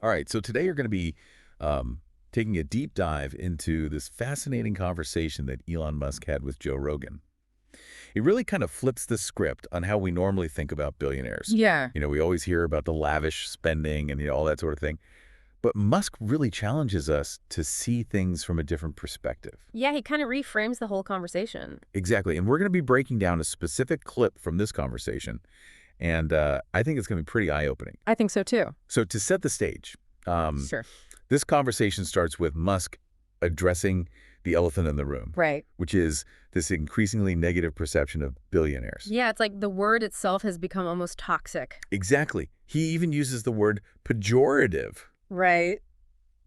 All right, so today you're going to be taking a deep dive into this fascinating conversation that Elon Musk had with Joe Rogan. It really kind of flips the script on how we normally think about billionaires. Yeah. We always hear about the lavish spending and all that sort of thing. But Musk really challenges us to see things from a different perspective. Yeah, he kind of reframes the whole conversation. Exactly. And we're going to be breaking down a specific clip from this conversation. And I think it's going to be pretty eye-opening. I think so too. So to set the stage, um, Sure. this conversation starts with Musk addressing the elephant in the room, Right. which is this increasingly negative perception of billionaires. Yeah, it's like the word itself has become almost toxic. Exactly. He even uses the word pejorative, Right.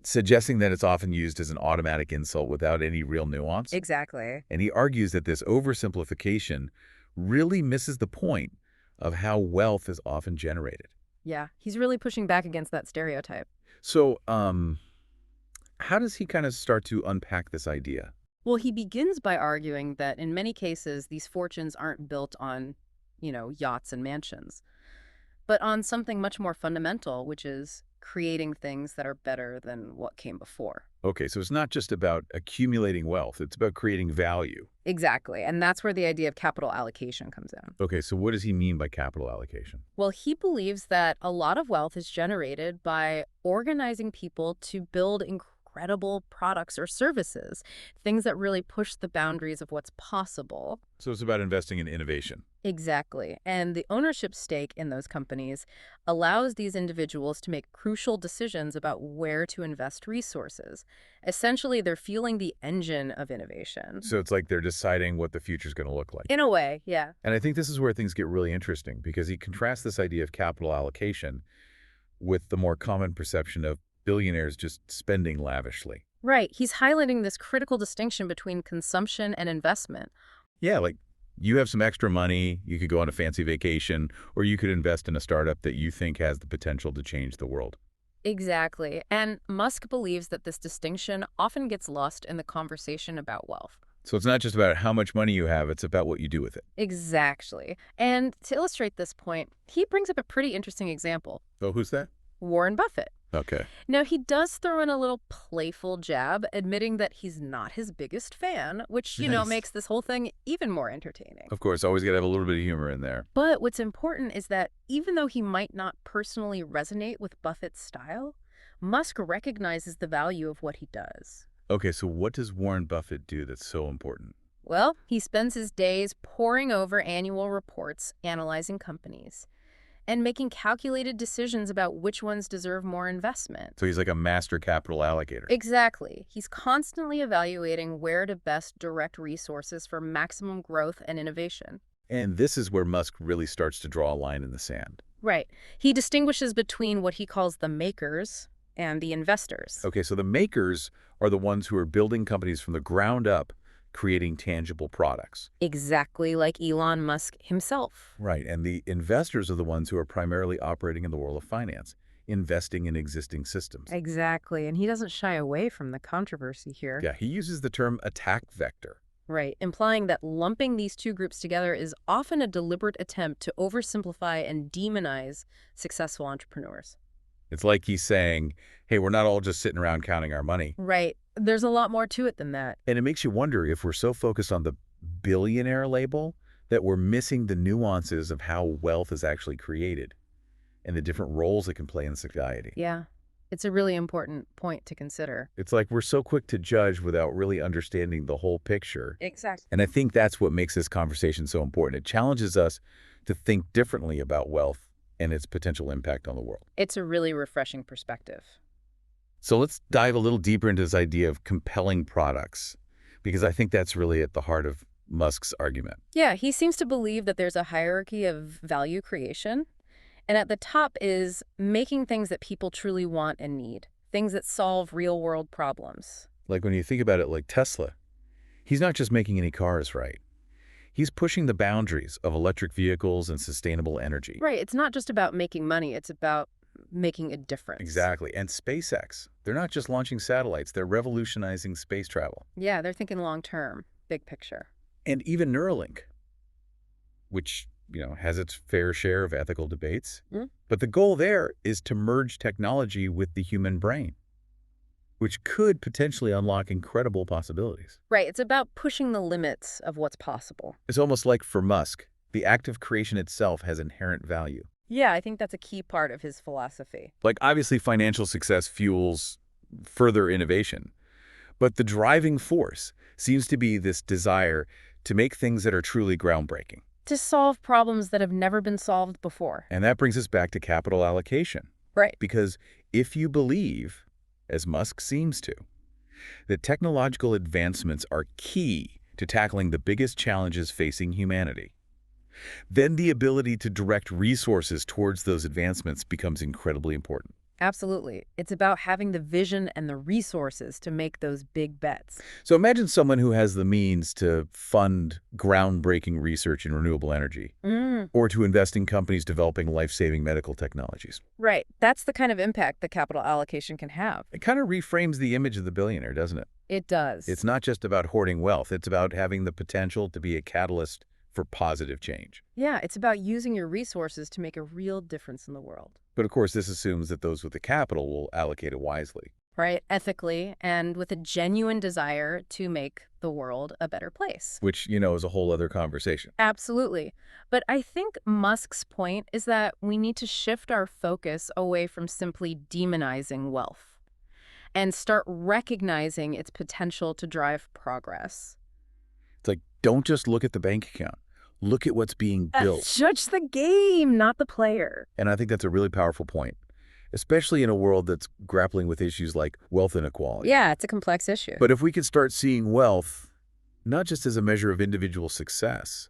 suggesting that it's often used as an automatic insult without any real nuance. Exactly. And he argues that this oversimplification really misses the point of how wealth is often generated. Yeah, he's really pushing back against that stereotype. So, how does he kind of start to unpack this idea? Well, he begins by arguing that in many cases, these fortunes aren't built on, yachts and mansions, but on something much more fundamental, which is creating things that are better than what came before. Okay, so it's not just about accumulating wealth, it's about creating value. Exactly. And that's where the idea of capital allocation comes in. Okay, so what does he mean by capital allocation? Well, he believes that a lot of wealth is generated by organizing people to build incredible products or services, things that really push the boundaries of what's possible. So it's about investing in innovation. Exactly. And the ownership stake in those companies allows these individuals to make crucial decisions about where to invest resources. Essentially, they're fueling the engine of innovation. So it's like they're deciding what the future's going to look like. In a way, yeah. And I think this is where things get really interesting because he contrasts this idea of capital allocation with the more common perception of billionaires just spending lavishly. Right. He's highlighting this critical distinction between consumption and investment. Yeah, like you have some extra money, you could go on a fancy vacation, or you could invest in a startup that you think has the potential to change the world. Exactly. And Musk believes that this distinction often gets lost in the conversation about wealth. So it's not just about how much money you have, it's about what you do with it. Exactly. And to illustrate this point, he brings up a pretty interesting example. Oh, who's that? Warren Buffett. Okay. Now, he does throw in a little playful jab, admitting that he's not his biggest fan, which, Nice. makes this whole thing even more entertaining. Of course, always got to have a little bit of humor in there. But what's important is that even though he might not personally resonate with Buffett's style, Musk recognizes the value of what he does. Okay, so what does Warren Buffett do that's so important? Well, he spends his days poring over annual reports, analyzing companies, and making calculated decisions about which ones deserve more investment. So he's like a master capital allocator. Exactly. He's constantly evaluating where to best direct resources for maximum growth and innovation. And this is where Musk really starts to draw a line in the sand. Right. He distinguishes between what he calls the makers and the investors. Okay, so the makers are the ones who are building companies from the ground up, creating tangible products. Exactly like Elon Musk himself. Right, and the investors are the ones who are primarily operating in the world of finance, investing in existing systems. Exactly. And he doesn't shy away from the controversy here. Yeah, he uses the term attack vector. Right, implying that lumping these two groups together is often a deliberate attempt to oversimplify and demonize successful entrepreneurs. It's like he's saying, hey, we're not all just sitting around counting our money. Right. There's a lot more to it than that. And it makes you wonder if we're so focused on the billionaire label that we're missing the nuances of how wealth is actually created and the different roles it can play in society. Yeah. It's a really important point to consider. It's like we're so quick to judge without really understanding the whole picture. Exactly. And I think that's what makes this conversation so important. It challenges us to think differently about wealth and its potential impact on the world. It's a really refreshing perspective. So let's dive a little deeper into this idea of compelling products, because I think that's really at the heart of Musk's argument. Yeah, he seems to believe that there's a hierarchy of value creation. And at the top is making things that people truly want and need, things that solve real-world problems. Like when you think about it, like Tesla, he's not just making any cars, right? He's pushing the boundaries of electric vehicles and sustainable energy. Right. It's not just about making money. It's about making a difference. Exactly. And SpaceX, they're not just launching satellites, they're revolutionizing space travel. Yeah, they're thinking long-term, big picture. And even Neuralink, which has its fair share of ethical debates. Mm. But the goal there is to merge technology with the human brain, which could potentially unlock incredible possibilities. Right. It's about pushing the limits of what's possible. It's almost like for Musk, the act of creation itself has inherent value. Yeah, I think that's a key part of his philosophy. Like, obviously, financial success fuels further innovation, but the driving force seems to be this desire to make things that are truly groundbreaking. To solve problems that have never been solved before. And that brings us back to capital allocation. Right. Because if you believe, as Musk seems to, that technological advancements are key to tackling the biggest challenges facing humanity, then the ability to direct resources towards those advancements becomes incredibly important. Absolutely. It's about having the vision and the resources to make those big bets. So imagine someone who has the means to fund groundbreaking research in renewable energy or to invest in companies developing life-saving medical technologies. Right. That's the kind of impact that capital allocation can have. It kind of reframes the image of the billionaire, doesn't it? It does. It's not just about hoarding wealth. It's about having the potential to be a catalyst for positive change. Yeah, it's about using your resources to make a real difference in the world. But of course, this assumes that those with the capital will allocate it wisely. Right? Ethically and with a genuine desire to make the world a better place. Which, is a whole other conversation. Absolutely. But I think Musk's point is that we need to shift our focus away from simply demonizing wealth and start recognizing its potential to drive progress. It's like, don't just look at the bank account. Look at what's being built. Judge the game, not the player. And I think that's a really powerful point, especially in a world that's grappling with issues like wealth inequality. Yeah, it's a complex issue. But if we could start seeing wealth not just as a measure of individual success,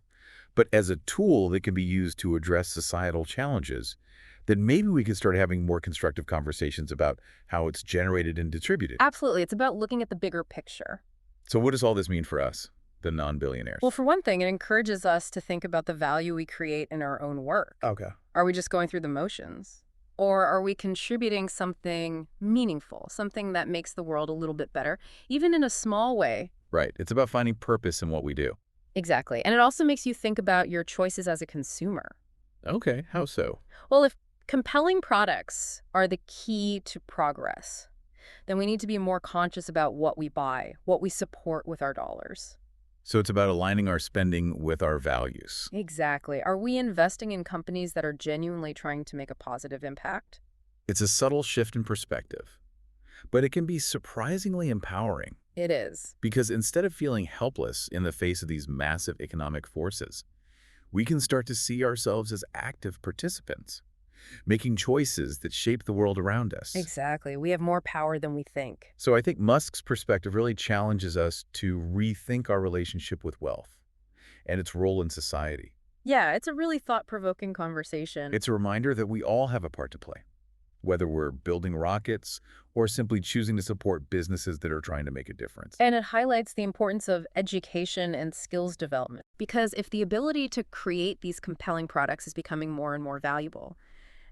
but as a tool that can be used to address societal challenges, then maybe we could start having more constructive conversations about how it's generated and distributed. Absolutely. It's about looking at the bigger picture. So what does all this mean for us, the non-billionaires? Well, for one thing, it encourages us to think about the value we create in our own work. Okay. Are we just going through the motions? Or are we contributing something meaningful, something that makes the world a little bit better, even in a small way? Right. It's about finding purpose in what we do. Exactly. And it also makes you think about your choices as a consumer. Okay. How so? Well, if compelling products are the key to progress, then we need to be more conscious about what we buy, what we support with our dollars. So it's about aligning our spending with our values. Exactly. Are we investing in companies that are genuinely trying to make a positive impact? It's a subtle shift in perspective, but it can be surprisingly empowering. It is. Because instead of feeling helpless in the face of these massive economic forces, we can start to see ourselves as active participants, making choices that shape the world around us. Exactly. We have more power than we think. So I think Musk's perspective really challenges us to rethink our relationship with wealth and its role in society. Yeah, it's a really thought-provoking conversation. It's a reminder that we all have a part to play, whether we're building rockets or simply choosing to support businesses that are trying to make a difference. And it highlights the importance of education and skills development. Because if the ability to create these compelling products is becoming more and more valuable,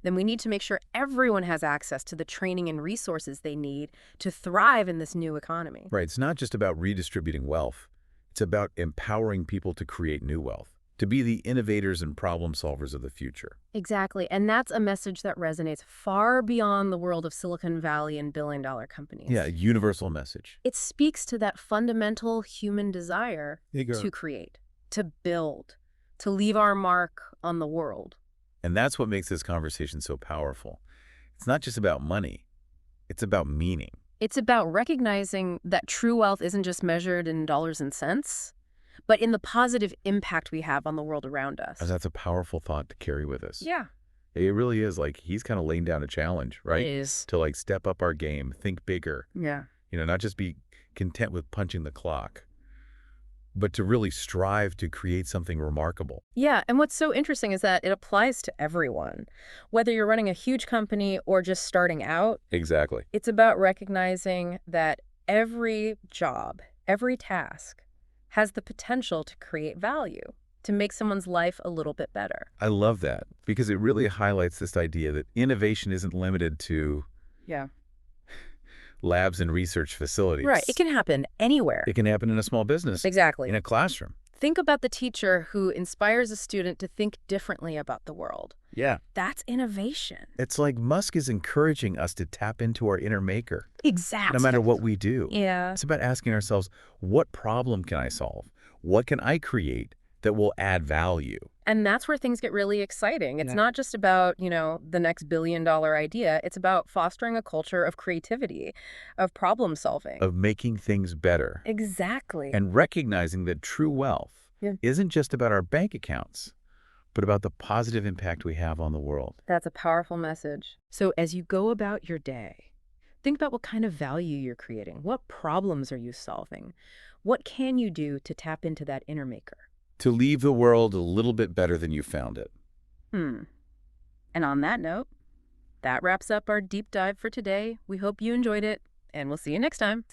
then we need to make sure everyone has access to the training and resources they need to thrive in this new economy. Right. It's not just about redistributing wealth. It's about empowering people to create new wealth, to be the innovators and problem solvers of the future. Exactly. And that's a message that resonates far beyond the world of Silicon Valley and billion-dollar companies. Yeah, a universal message. It speaks to that fundamental human desire to create, to build, to leave our mark on the world. And that's what makes this conversation so powerful. It's not just about money. It's about meaning. It's about recognizing that true wealth isn't just measured in dollars and cents, but in the positive impact we have on the world around us. And that's a powerful thought to carry with us. Yeah. It really is. Like, he's kind of laying down a challenge, right? It is. To like step up our game, think bigger. Yeah. Not just be content with punching the clock, but to really strive to create something remarkable. Yeah, and what's so interesting is that it applies to everyone. Whether you're running a huge company or just starting out, Exactly. it's about recognizing that every job, every task has the potential to create value, to make someone's life a little bit better. I love that because it really highlights this idea that innovation isn't limited to Yeah. labs and research facilities. Right. It can happen anywhere. It can happen in a small business, Exactly. in a classroom. Think about the teacher who inspires a student to think differently about the world. Yeah. That's innovation. It's like Musk is encouraging us to tap into our inner maker, no Exactly. matter what we do. Yeah. It's about asking ourselves, what problem can I solve? What can I create that will add value? And that's where things get really exciting. It's Yeah. not just about, the next billion-dollar idea. It's about fostering a culture of creativity, of problem solving. Of making things better Exactly. and recognizing that true wealth Yeah. isn't just about our bank accounts, but about the positive impact we have on the world. That's a powerful message. So as you go about your day, think about what kind of value you're creating. What problems are you solving? What can you do to tap into that inner maker? To leave the world a little bit better than you found it. And on that note, that wraps up our deep dive for today. We hope you enjoyed it, and we'll see you next time.